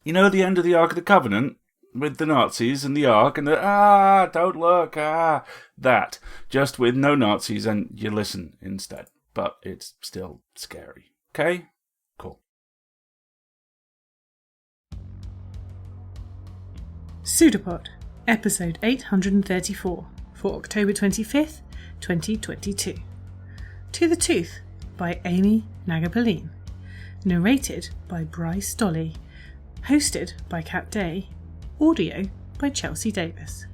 You know the end of the Ark of the Covenant? With the Nazis and the Ark and the, don't look, that. Just with no Nazis and you listen instead. But it's still scary. Okay? Cool. PseudoPod, episode 834, for October 25th, 2022. To the Tooth, by Amy Nagapaline. Narrated by Bryce Dolly. Hosted by Kat Day. Audio by Chelsea Davis.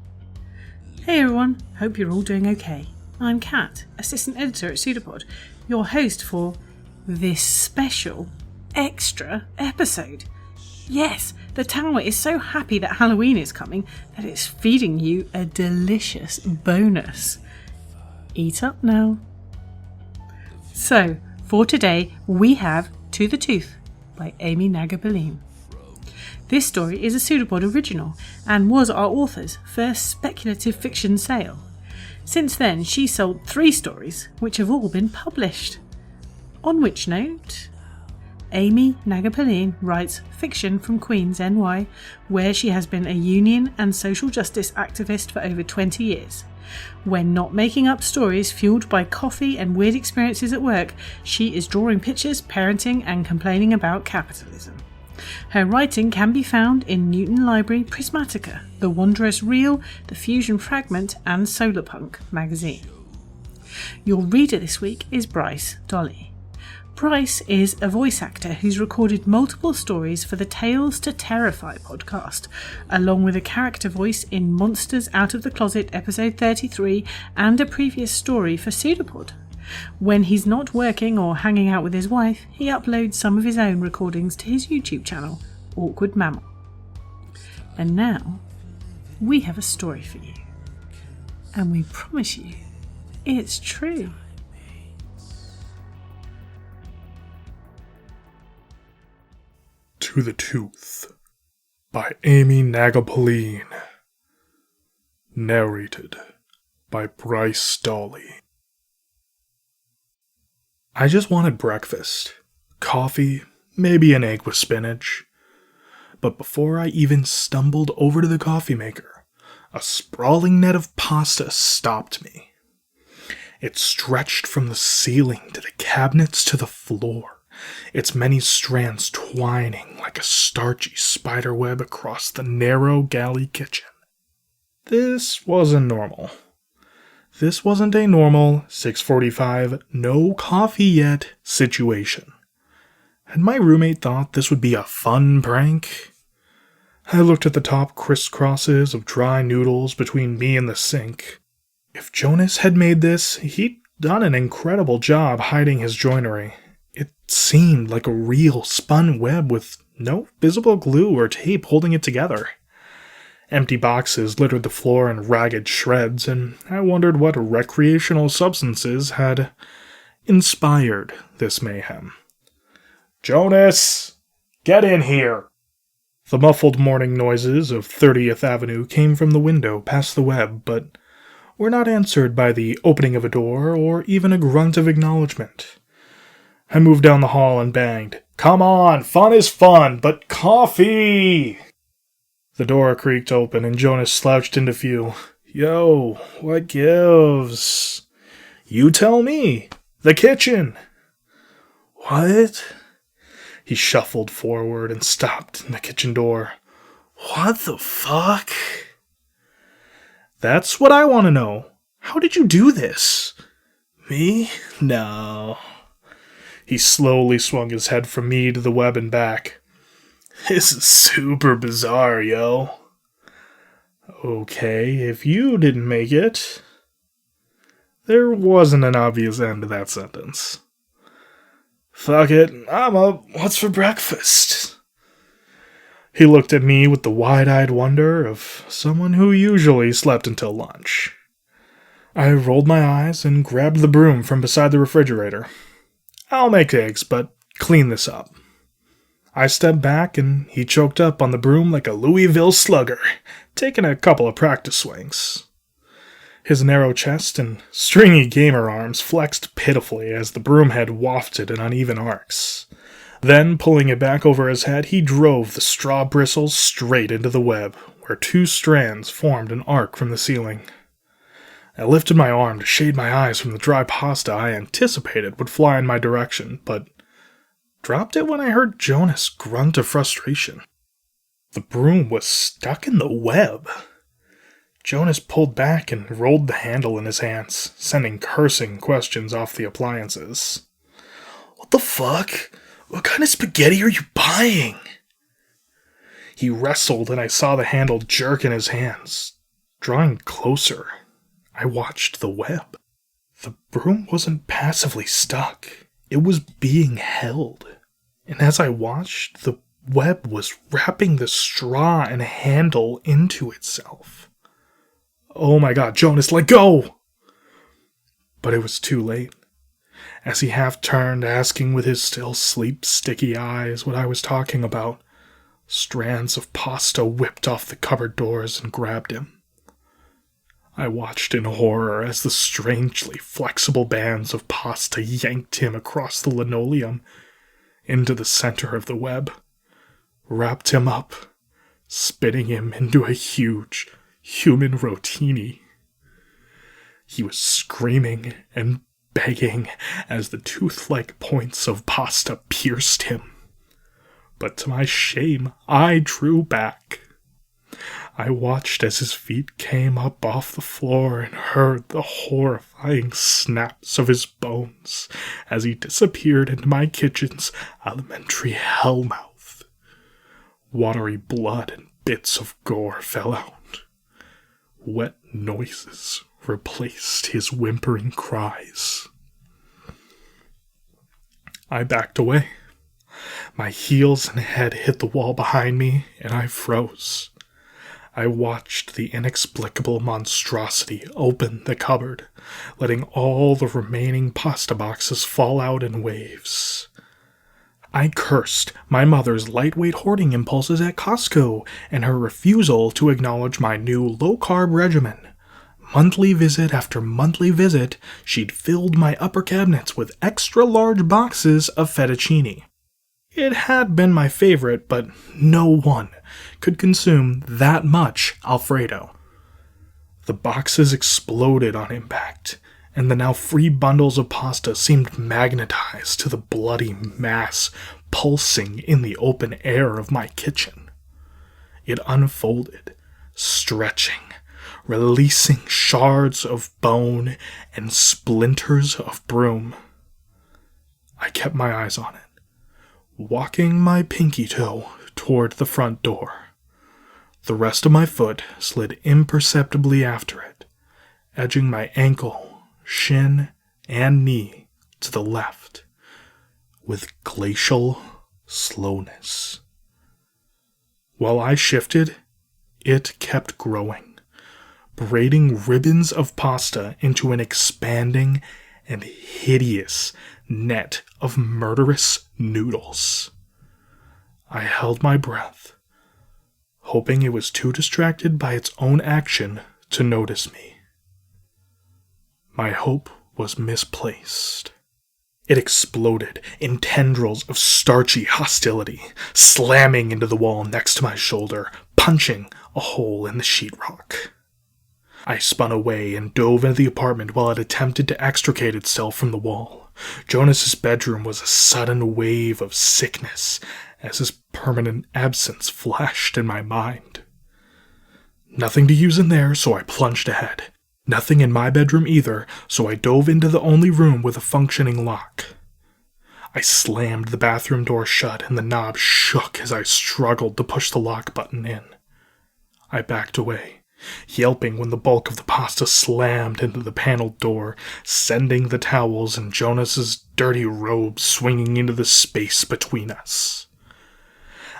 Hey everyone, hope you're all doing okay. I'm Kat, assistant editor at PseudoPod, your host for this special, extra episode. Yes, the tower is so happy that Halloween is coming that it's feeding you a delicious bonus. Eat up now. So, for today, we have To the Tooth by Amy Nagapaline. This story is a PseudoPod original and was our author's first speculative fiction sale. Since then, she sold 3 stories, which have all been published. On which note, Amy Nagapaline writes fiction from Queens, NY, where she has been a union and social justice activist for over 20 years. When not making up stories fueled by coffee and weird experiences at work, she is drawing pictures, parenting, and complaining about capitalism. Her writing can be found in Newton Library Prismatica, The Wondrous Reel, The Fusion Fragment, and Solarpunk magazine. Your reader this week is Bryce Dolly. Bryce is a voice actor who's recorded multiple stories for the Tales to Terrify podcast, along with a character voice in Monsters Out of the Closet episode 33 and a previous story for PseudoPod. When he's not working or hanging out with his wife, he uploads some of his own recordings to his YouTube channel, Awkward Mammal. And now, we have a story for you. And we promise you, it's true. To the Tooth by Amy Nagapaline. Narrated by Bryce Dolly. I just wanted breakfast. Coffee, maybe an egg with spinach. But before I even stumbled over to the coffee maker, a sprawling net of pasta stopped me. It stretched from the ceiling to the cabinets to the floor, its many strands twining like a starchy spiderweb across the narrow galley kitchen. This wasn't normal. This wasn't a normal 6:45, no coffee yet situation. Had my roommate thought this would be a fun prank? I looked at the top crisscrosses of dry noodles between me and the sink. If Jonas had made this, he'd done an incredible job hiding his joinery. It seemed like a real spun web with no visible glue or tape holding it together. Empty boxes littered the floor in ragged shreds, and I wondered what recreational substances had inspired this mayhem. "Jonas! Get in here!" The muffled morning noises of 30th Avenue came from the window past the web, but were not answered by the opening of a door or even a grunt of acknowledgement. I moved down the hall and banged. "Come on, fun is fun, but coffee!" The door creaked open and Jonas slouched into view. "Yo, what gives?" "You tell me. The kitchen." "What?" He shuffled forward and stopped in the kitchen door. "What the fuck?" "That's what I want to know. How did you do this?" "Me? No." He slowly swung his head from me to the web and back. "This is super bizarre, yo." "Okay, if you didn't make it." There wasn't an obvious end to that sentence. "Fuck it, I'm up. What's for breakfast?" He looked at me with the wide-eyed wonder of someone who usually slept until lunch. I rolled my eyes and grabbed the broom from beside the refrigerator. "I'll make eggs, but clean this up." I stepped back, and he choked up on the broom like a Louisville slugger, taking a couple of practice swings. His narrow chest and stringy gamer arms flexed pitifully as the broom head wafted in uneven arcs. Then, pulling it back over his head, he drove the straw bristles straight into the web, where 2 strands formed an arc from the ceiling. I lifted my arm to shade my eyes from the dry pasta I anticipated would fly in my direction, but dropped it when I heard Jonas grunt of frustration. The broom was stuck in the web. Jonas pulled back and rolled the handle in his hands, sending cursing questions off the appliances. "What the fuck? What kind of spaghetti are you buying?" He wrestled, and I saw the handle jerk in his hands. Drawing closer, I watched the web. The broom wasn't passively stuck. It was being held. And as I watched, the web was wrapping the straw and handle into itself. "Oh my god, Jonas, let go!" But it was too late. As he half turned, asking with his still sleep-sticky eyes what I was talking about, strands of pasta whipped off the cupboard doors and grabbed him. I watched in horror as the strangely flexible bands of pasta yanked him across the linoleum into the center of the web, wrapped him up, spinning him into a huge human rotini. He was screaming and begging as the tooth-like points of pasta pierced him. But to my shame, I drew back. I watched as his feet came up off the floor and heard the horrifying snaps of his bones as he disappeared into my kitchen's elementary hellmouth. Watery blood and bits of gore fell out. Wet noises replaced his whimpering cries. I backed away. My heels and head hit the wall behind me, and I froze. I watched the inexplicable monstrosity open the cupboard, letting all the remaining pasta boxes fall out in waves. I cursed my mother's lightweight hoarding impulses at Costco and her refusal to acknowledge my new low-carb regimen. Monthly visit after monthly visit, she'd filled my upper cabinets with extra-large boxes of fettuccine. It had been my favorite, but no one could consume that much Alfredo. The boxes exploded on impact, and the now free bundles of pasta seemed magnetized to the bloody mass pulsing in the open air of my kitchen. It unfolded, stretching, releasing shards of bone and splinters of broom. I kept my eyes on it, walking my pinky toe toward the front door. The rest of my foot slid imperceptibly after it, edging my ankle, shin, and knee to the left, with glacial slowness. While I shifted, it kept growing, braiding ribbons of pasta into an expanding and hideous net of murderous noodles. I held my breath, hoping it was too distracted by its own action to notice me. My hope was misplaced. It exploded in tendrils of starchy hostility, slamming into the wall next to my shoulder, punching a hole in the sheetrock. I spun away and dove into the apartment while it attempted to extricate itself from the wall. Jonas's bedroom was a sudden wave of sickness as his permanent absence flashed in my mind. Nothing to use in there, so I plunged ahead. Nothing in my bedroom either, so I dove into the only room with a functioning lock. I slammed the bathroom door shut and the knob shook as I struggled to push the lock button in. I backed away, yelping when the bulk of the pasta slammed into the paneled door, sending the towels and Jonas's dirty robe swinging into the space between us.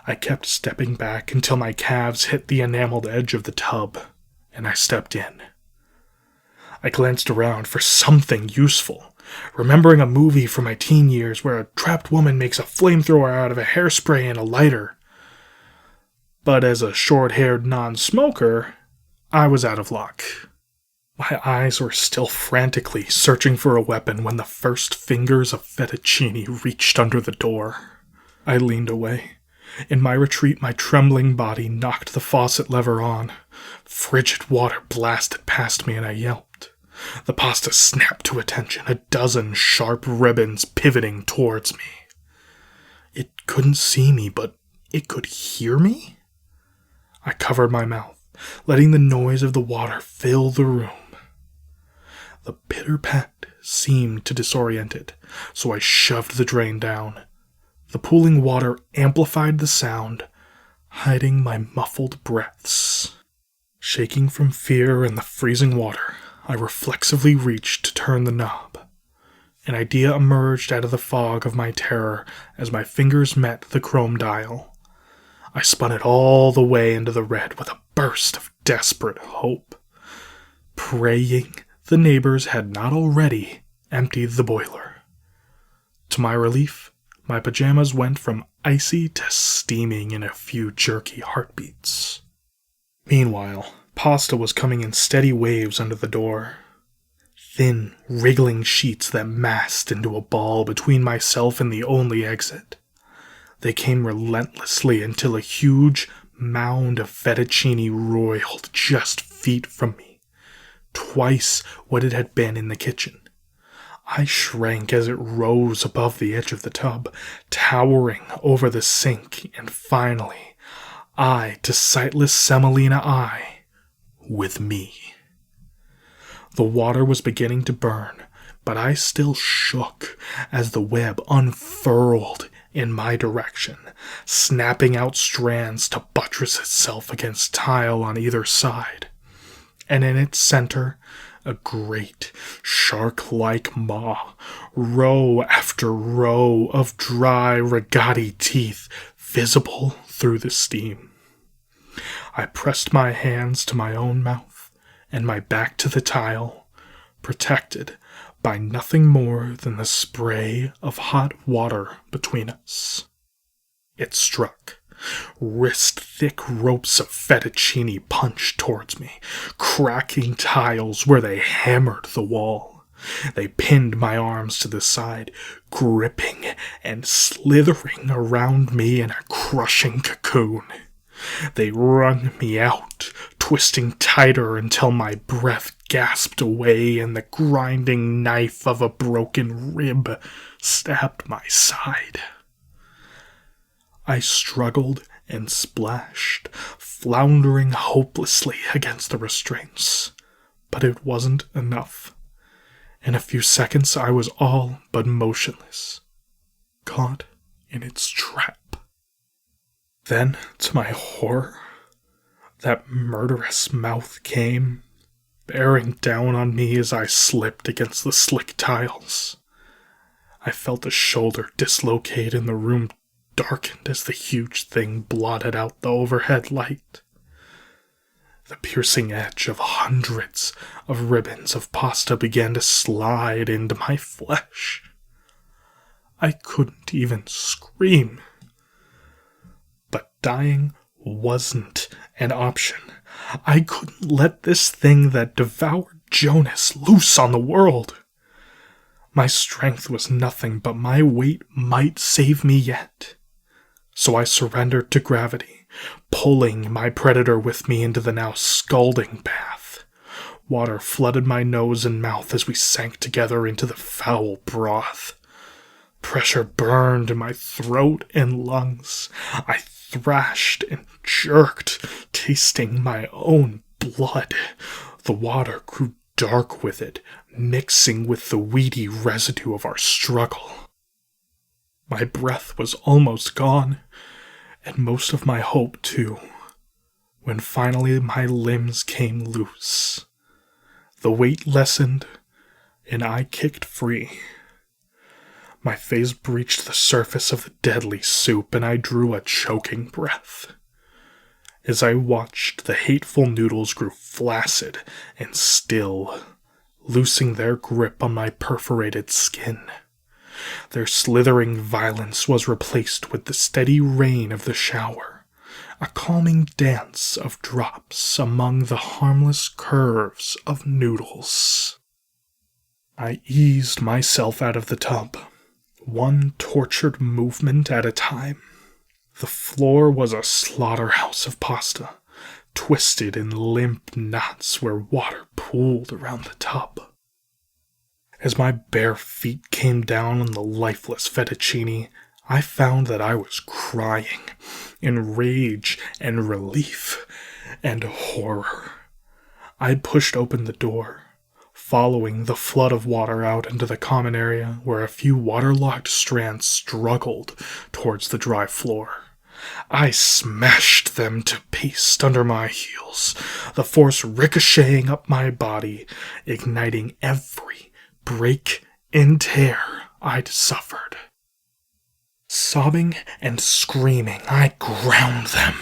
I kept stepping back until my calves hit the enameled edge of the tub, and I stepped in. I glanced around for something useful, remembering a movie from my teen years where a trapped woman makes a flamethrower out of a hairspray and a lighter. But as a short-haired non-smoker, I was out of luck. My eyes were still frantically searching for a weapon when the first fingers of fettuccine reached under the door. I leaned away. In my retreat, my trembling body knocked the faucet lever on. Frigid water blasted past me and I yelped. The pasta snapped to attention, a dozen sharp ribbons pivoting towards me. It couldn't see me, but it could hear me? I covered my mouth, letting the noise of the water fill the room. The pitter-pat seemed to disorient it, so I shoved the drain down. The pooling water amplified the sound, hiding my muffled breaths. Shaking from fear and the freezing water, I reflexively reached to turn the knob. An idea emerged out of the fog of my terror as my fingers met the chrome dial. I spun it all the way into the red with a burst of desperate hope, praying the neighbors had not already emptied the boiler. To my relief, my pajamas went from icy to steaming in a few jerky heartbeats. Meanwhile, pasta was coming in steady waves under the door. Thin, wriggling sheets that massed into a ball between myself and the only exit. They came relentlessly until a huge mound of fettuccine roiled just feet from me, twice what it had been in the kitchen. I shrank as it rose above the edge of the tub, towering over the sink, and finally, eye to sightless semolina eye, with me. The water was beginning to burn, but I still shook as the web unfurled in my direction, snapping out strands to buttress itself against tile on either side. And in its center, a great, shark-like maw, row after row of dry, rigati teeth visible through the steam. I pressed my hands to my own mouth and my back to the tile, protected by nothing more than the spray of hot water between us. It struck. Wrist-thick ropes of fettuccine punched towards me, cracking tiles where they hammered the wall. They pinned my arms to the side, gripping and slithering around me in a crushing cocoon. They wrung me out, twisting tighter until my breath gasped away and the grinding knife of a broken rib stabbed my side. I struggled and splashed, floundering hopelessly against the restraints. But it wasn't enough. In a few seconds I was all but motionless, caught in its trap. Then, to my horror, that murderous mouth came, bearing down on me as I slipped against the slick tiles. I felt a shoulder dislocate and the room darkened as the huge thing blotted out the overhead light. The piercing edge of hundreds of ribbons of pasta began to slide into my flesh. I couldn't even scream. But dying wasn't an option. I couldn't let this thing that devoured Jonas loose on the world. My strength was nothing, but my weight might save me yet. So I surrendered to gravity, pulling my predator with me into the now scalding bath. Water flooded my nose and mouth as we sank together into the foul broth. Pressure burned in my throat and lungs. I thrashed and jerked, tasting my own blood. The water grew dark with it, mixing with the weedy residue of our struggle. My breath was almost gone, and most of my hope too, when finally my limbs came loose. The weight lessened, and I kicked free. My face breached the surface of the deadly soup, and I drew a choking breath. As I watched, the hateful noodles grew flaccid and still, loosing their grip on my perforated skin. Their slithering violence was replaced with the steady rain of the shower, a calming dance of drops among the harmless curves of noodles. I eased myself out of the tub, one tortured movement at a time. The floor was a slaughterhouse of pasta, twisted in limp knots where water pooled around the tub. As my bare feet came down on the lifeless fettuccine, I found that I was crying in rage and relief and horror. I pushed open the door, following the flood of water out into the common area where a few waterlogged strands struggled towards the dry floor. I smashed them to paste under my heels, the force ricocheting up my body, igniting every break and tear I'd suffered. Sobbing and screaming, I ground them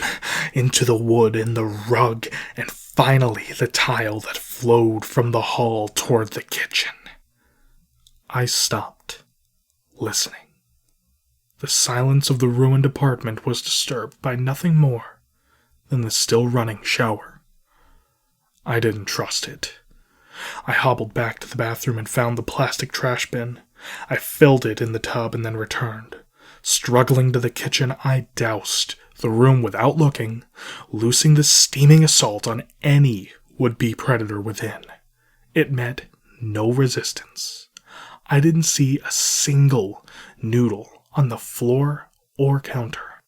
into the wood and the rug and finally the tile that flowed from the hall toward the kitchen. I stopped, listening. The silence of the ruined apartment was disturbed by nothing more than the still-running shower. I didn't trust it. I hobbled back to the bathroom and found the plastic trash bin. I filled it in the tub and then returned. Struggling to the kitchen, I doused the room without looking, loosing the steaming assault on any would-be predator within. It met no resistance. I didn't see a single noodle on the floor or counter.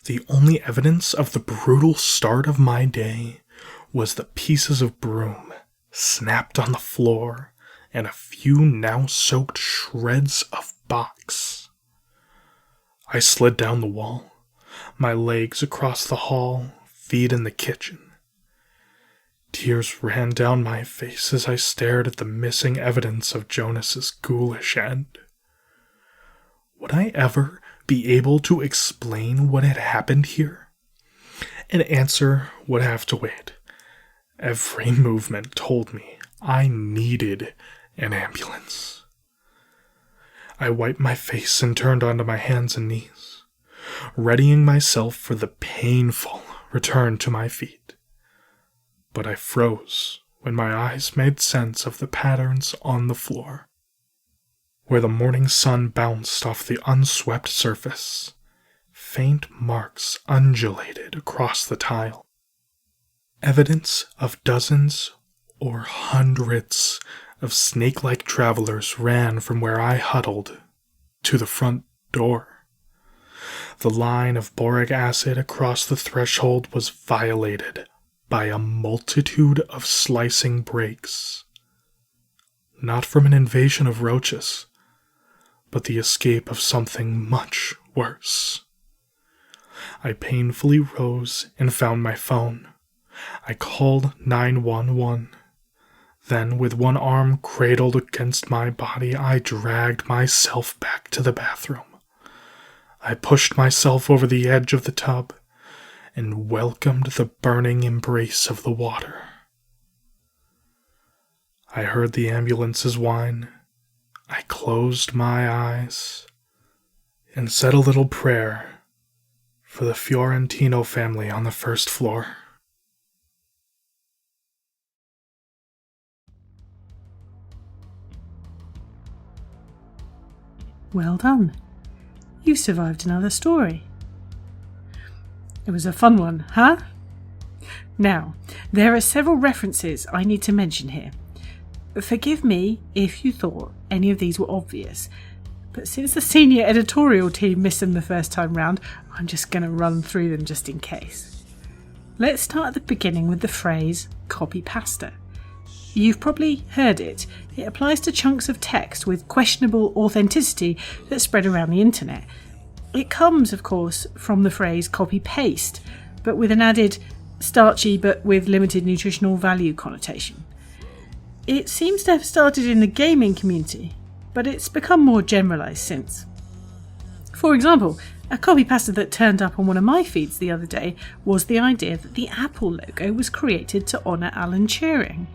The only evidence of the brutal start of my day was the pieces of broom snapped on the floor and a few now soaked shreds of box. I slid down the wall, my legs across the hall, feet in the kitchen. Tears ran down my face as I stared at the missing evidence of Jonas's ghoulish end. Would I ever be able to explain what had happened here? An answer would have to wait. Every movement told me I needed an ambulance. I wiped my face and turned onto my hands and knees, readying myself for the painful return to my feet. But I froze when my eyes made sense of the patterns on the floor. Where the morning sun bounced off the unswept surface, faint marks undulated across the tile. Evidence of dozens or hundreds of snake-like travelers ran from where I huddled to the front door. The line of boric acid across the threshold was violated by a multitude of slicing breaks. Not from an invasion of roaches, but the escape of something much worse. I painfully rose and found my phone. I called 911. Then, with one arm cradled against my body, I dragged myself back to the bathroom. I pushed myself over the edge of the tub and welcomed the burning embrace of the water. I heard the ambulance's whine. I closed my eyes and said a little prayer for the Fiorentino family on the first floor. Well done. You survived another story. It was a fun one, huh? Now, there are several references I need to mention here. Forgive me if you thought any of these were obvious, but since the senior editorial team missed them the first time round, I'm just going to run through them just in case. Let's start at the beginning with the phrase copy pasta. You've probably heard it. It applies to chunks of text with questionable authenticity that spread around the internet. It comes, of course, from the phrase copy-paste, but with an added starchy but with limited nutritional value connotation. It seems to have started in the gaming community, but it's become more generalised since. For example, a copy-pasta that turned up on one of my feeds the other day was the idea that the Apple logo was created to honour Alan Turing.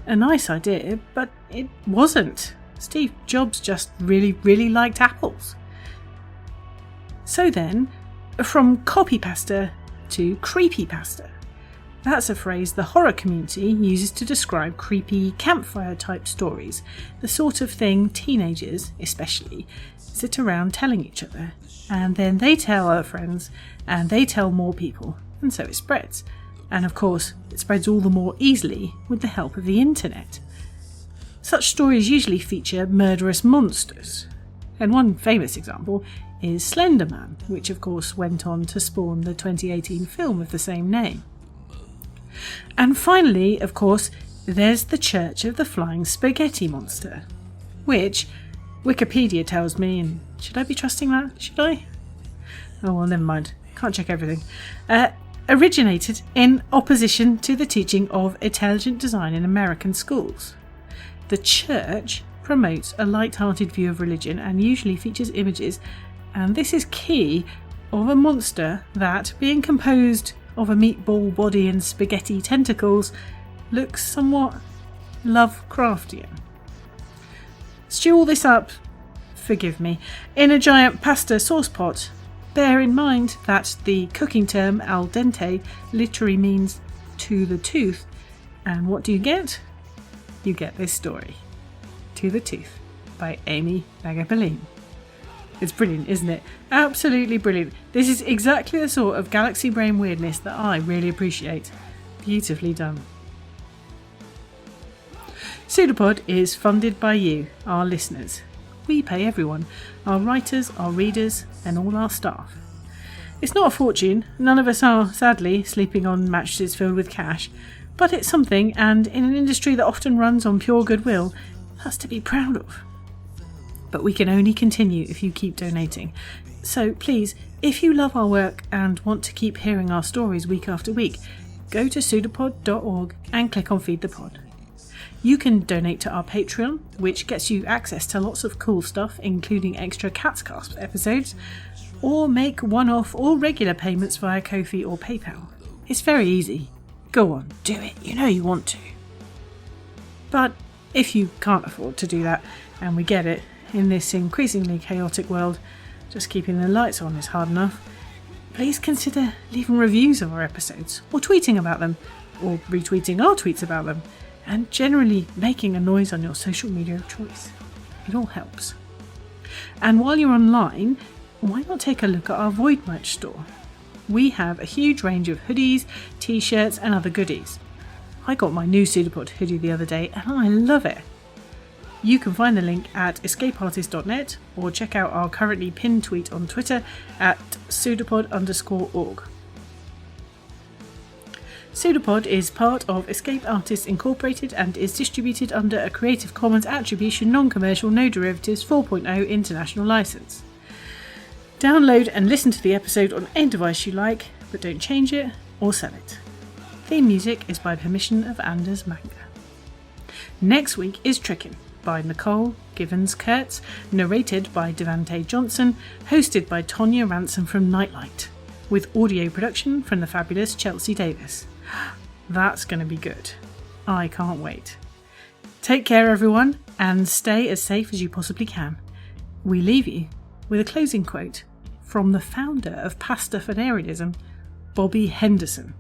A nice idea, but it wasn't. Steve Jobs just really liked apples. So then, from copypasta to creepypasta. That's a phrase the horror community uses to describe creepy campfire-type stories, the sort of thing teenagers, especially, sit around telling each other, and then they tell other friends, and they tell more people, and so it spreads. And of course, it spreads all the more easily with the help of the internet. Such stories usually feature murderous monsters, and one famous example is Slender Man, which of course went on to spawn the 2018 film of the same name. And finally, of course, there's the Church of the Flying Spaghetti Monster, which Wikipedia tells me, and should I be trusting that? Should I? Oh well, never mind. Can't check everything. Originated in opposition to the teaching of intelligent design in American schools. The church promotes a light-hearted view of religion and usually features images, and this is key, of a monster that, being composed of a meatball body and spaghetti tentacles, looks somewhat Lovecraftian. Stew all this up, forgive me, in a giant pasta sauce pot. Bear in mind that the cooking term al dente literally means to the tooth, and what do you get? You get this story, To the Tooth, by Amy Nagapaline. It's brilliant, isn't it? Absolutely brilliant. This is exactly the sort of galaxy brain weirdness that I really appreciate. Beautifully done. PseudoPod is funded by you, our listeners. We pay everyone, our writers, our readers, and all our staff. It's not a fortune, none of us are, sadly, sleeping on mattresses filled with cash, but it's something, and in an industry that often runs on pure goodwill, that's to be proud of. But we can only continue if you keep donating. So please, if you love our work and want to keep hearing our stories week after week, go to pseudopod.org and click on Feed the Pod. You can donate to our Patreon, which gets you access to lots of cool stuff, including extra Catscast episodes, or make one-off or regular payments via Ko-fi or PayPal. It's very easy. Go on, do it. You know you want to. But if you can't afford to do that, and we get it, in this increasingly chaotic world, just keeping the lights on is hard enough, please consider leaving reviews of our episodes, or tweeting about them, or retweeting our tweets about them, and generally making a noise on your social media of choice. It all helps. And while you're online, why not take a look at our Void merch store? We have a huge range of hoodies, t-shirts and other goodies. I got my new PseudoPod hoodie the other day and I love it. You can find the link at escapeartist.net or check out our currently pinned tweet on Twitter at pseudopod_org. PseudoPod is part of Escape Artists Incorporated and is distributed under a Creative Commons Attribution Non-Commercial No Derivatives 4.0 International License. Download and listen to the episode on any device you like, but don't change it or sell it. Theme music is by permission of Anders Manga. Next week is Trickin' by Nicole Givens-Kurtz, narrated by Devante Johnson, hosted by Tonya Ransom from Nightlight, with audio production from the fabulous Chelsea Davis. That's going to be good. I can't wait. Take care, everyone, and stay as safe as you possibly can. We leave you with a closing quote from the founder of Pastafarianism, Bobby Henderson.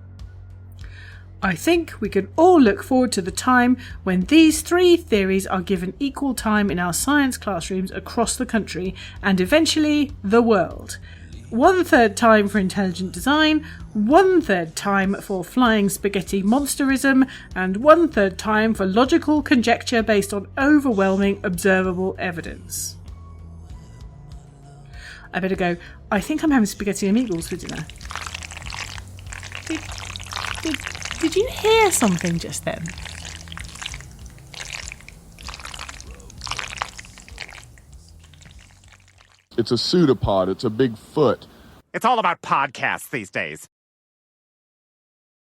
I think we can all look forward to the time when these three theories are given equal time in our science classrooms across the country and eventually the world. 1/3 time for intelligent design, 1/3 time for flying spaghetti monsterism, and 1/3 time for logical conjecture based on overwhelming observable evidence. I better go. I think I'm having spaghetti and meatballs for dinner. Did you hear something just then? It's a pseudopod. It's a big foot. It's all about podcasts these days.